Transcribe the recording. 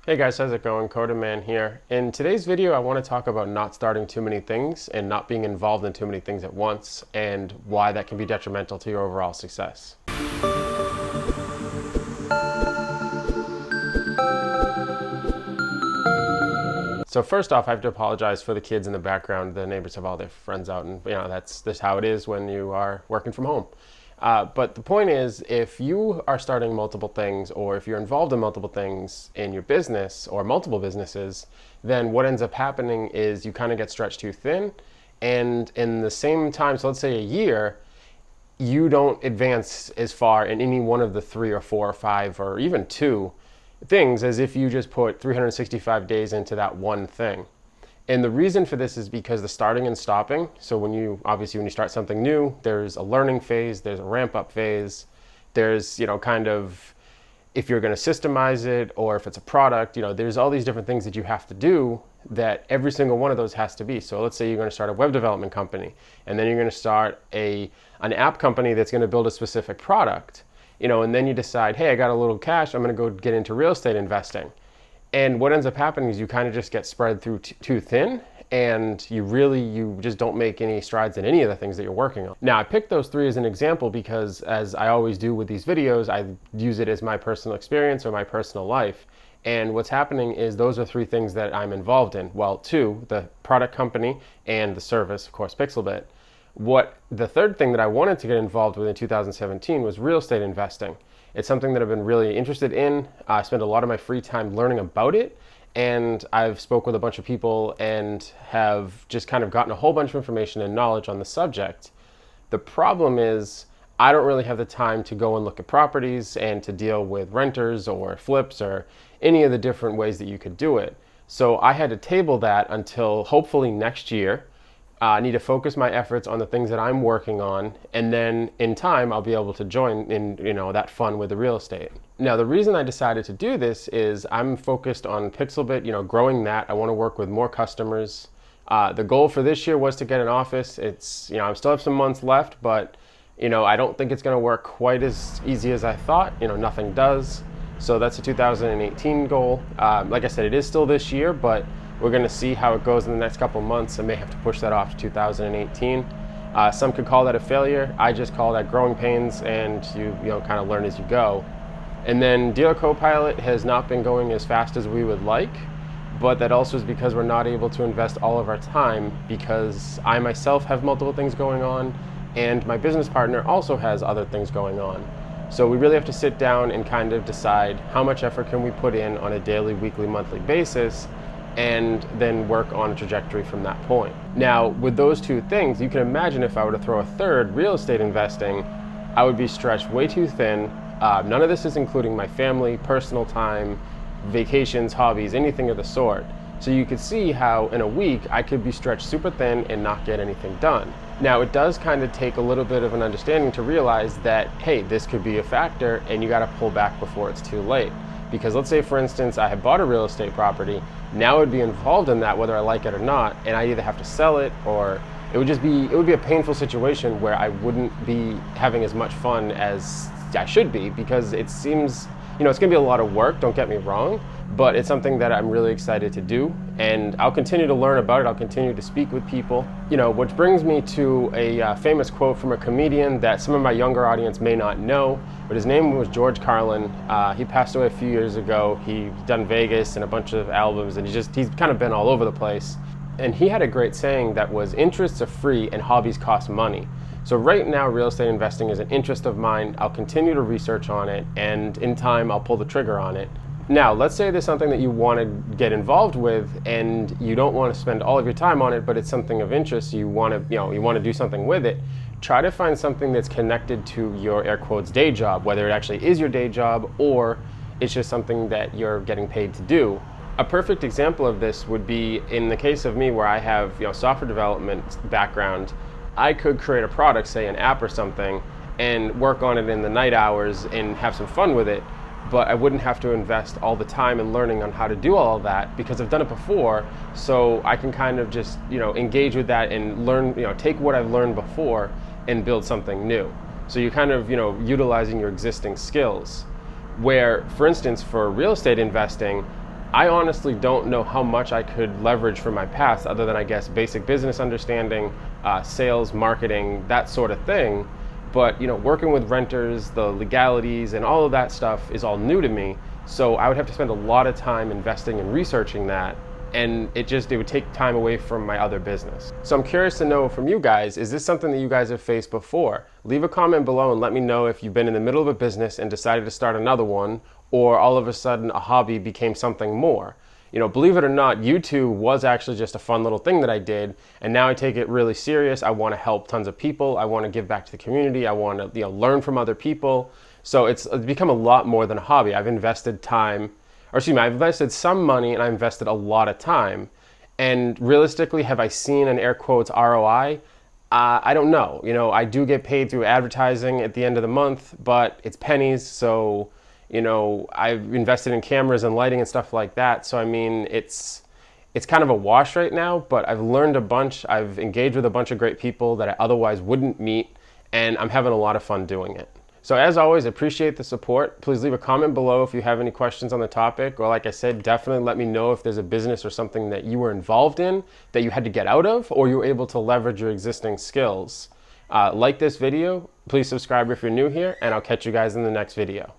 Hey guys, how's it going? CoderMan here. In today's video, I want to talk about not starting too many things and not being involved in too many things at once and why that can be detrimental to your overall success. So first off, I have to apologize for the kids in the background. The neighbors have all their friends out, and that's just how it is when you are working from home. But the point is, if you are starting multiple things, or if you're involved in multiple things in your business or multiple businesses, then what ends up happening is you kind of get stretched too thin. And in the same time, so let's say a year, you don't advance as far in any one of the 3 or 4 or 5 or even 2 things as if you just put 365 days into that one thing. And the reason for this is because the starting and stopping. So when you start something new, there's a learning phase, there's a ramp up phase, there's, kind of, if you're going to systemize it or if it's a product, there's all these different things that you have to do that every single one of those has to be. So let's say you're going to start a web development company, and then you're going to start an app company that's going to build a specific product, and then you decide, hey, I got a little cash, I'm going to go get into real estate investing. And what ends up happening is you kind of just get spread through too thin, and you just don't make any strides in any of the things that you're working on. Now, I picked those 3 as an example because, as I always do with these videos, I use it as my personal experience or my personal life. And what's happening is those are 3 things that I'm involved in. Well, 2, the product company and the service, of course, Pixelbit. The third thing that I wanted to get involved with in 2017 was real estate investing. It's something that I've been really interested in. I spend a lot of my free time learning about it, and I've spoke with a bunch of people and have just kind of gotten a whole bunch of information and knowledge on the subject. The problem is I don't really have the time to go and look at properties and to deal with renters or flips or any of the different ways that you could do it. So I had to table that until hopefully next year. I need to focus my efforts on the things that I'm working on, and then in time I'll be able to join in that fun with the real estate. Now, the reason I decided to do this is I'm focused on Pixelbit, growing that. I want to work with more customers. The goal for this year was to get an office. It's I still have some months left, but I don't think it's going to work quite as easy as I thought. Nothing does. So that's a 2018 goal. Like I said, it is still this year, but we're going to see how it goes in the next couple months. I may have to push that off to 2018. Some could call that a failure. I just call that growing pains, and you kind of learn as you go. And then Dealer Copilot has not been going as fast as we would like, but that also is because we're not able to invest all of our time because I myself have multiple things going on, and my business partner also has other things going on. So we really have to sit down and kind of decide how much effort can we put in on a daily, weekly, monthly basis, and then work on a trajectory from that point. Now, with those 2 things, you can imagine if I were to throw a third, real estate investing, I would be stretched way too thin. None of this is including my family, personal time, vacations, hobbies, anything of the sort. So you could see how in a week I could be stretched super thin and not get anything done. Now, it does kind of take a little bit of an understanding to realize that, hey, this could be a factor, and you got to pull back before it's too late. Because let's say, for instance, I had bought a real estate property, now I would be involved in that whether I like it or not, and I either have to sell it, or it would be a painful situation where I wouldn't be having as much fun as I should be, because it seems, it's going to be a lot of work, don't get me wrong, but it's something that I'm really excited to do, and I'll continue to learn about it. I'll continue to speak with people. Which brings me to a famous quote from a comedian that some of my younger audience may not know, but his name was George Carlin. He passed away a few years ago. He's done Vegas and a bunch of albums, and he's kind of been all over the place. And he had a great saying that was, interests are free and hobbies cost money. So right now, real estate investing is an interest of mine. I'll continue to research on it, and in time, I'll pull the trigger on it. Now, let's say there's something that you want to get involved with, and you don't want to spend all of your time on it, but it's something of interest. You want to do something with it. Try to find something that's connected to your air quotes day job, whether it actually is your day job or it's just something that you're getting paid to do. A perfect example of this would be in the case of me, where I have software development background. I could create a product, say an app or something, and work on it in the night hours and have some fun with it, but I wouldn't have to invest all the time in learning on how to do all of that because I've done it before. So I can kind of just engage with that and learn, take what I've learned before and build something new. So you're kind of utilizing your existing skills. Where, for instance, for real estate investing, I honestly don't know how much I could leverage from my past other than, I guess, basic business understanding, sales, marketing, that sort of thing. But, you know, working with renters, the legalities and all of that stuff is all new to me. So I would have to spend a lot of time investing in researching that, and it would take time away from my other business. So I'm curious to know from you guys, is this something that you guys have faced before? Leave a comment below and let me know if you've been in the middle of a business and decided to start another one, or all of a sudden a hobby became something more. You know, believe it or not, YouTube was actually just a fun little thing that I did, and now I take it really serious. I want to help tons of people. I want to give back to the community. I want to, you know, learn from other people. So it's become a lot more than a hobby. I've invested time, or excuse me, I've invested some money and I invested a lot of time. And realistically, have I seen an air quotes ROI? I don't know. You know, I do get paid through advertising at the end of the month, but it's pennies. So, you know, I've invested in cameras and lighting and stuff like that. So, I mean, it's kind of a wash right now, but I've learned a bunch. I've engaged with a bunch of great people that I otherwise wouldn't meet, and I'm having a lot of fun doing it. So as always, appreciate the support. Please leave a comment below if you have any questions on the topic, or like I said, definitely let me know if there's a business or something that you were involved in that you had to get out of, or you were able to leverage your existing skills. Like this video, please subscribe if you're new here, and I'll catch you guys in the next video.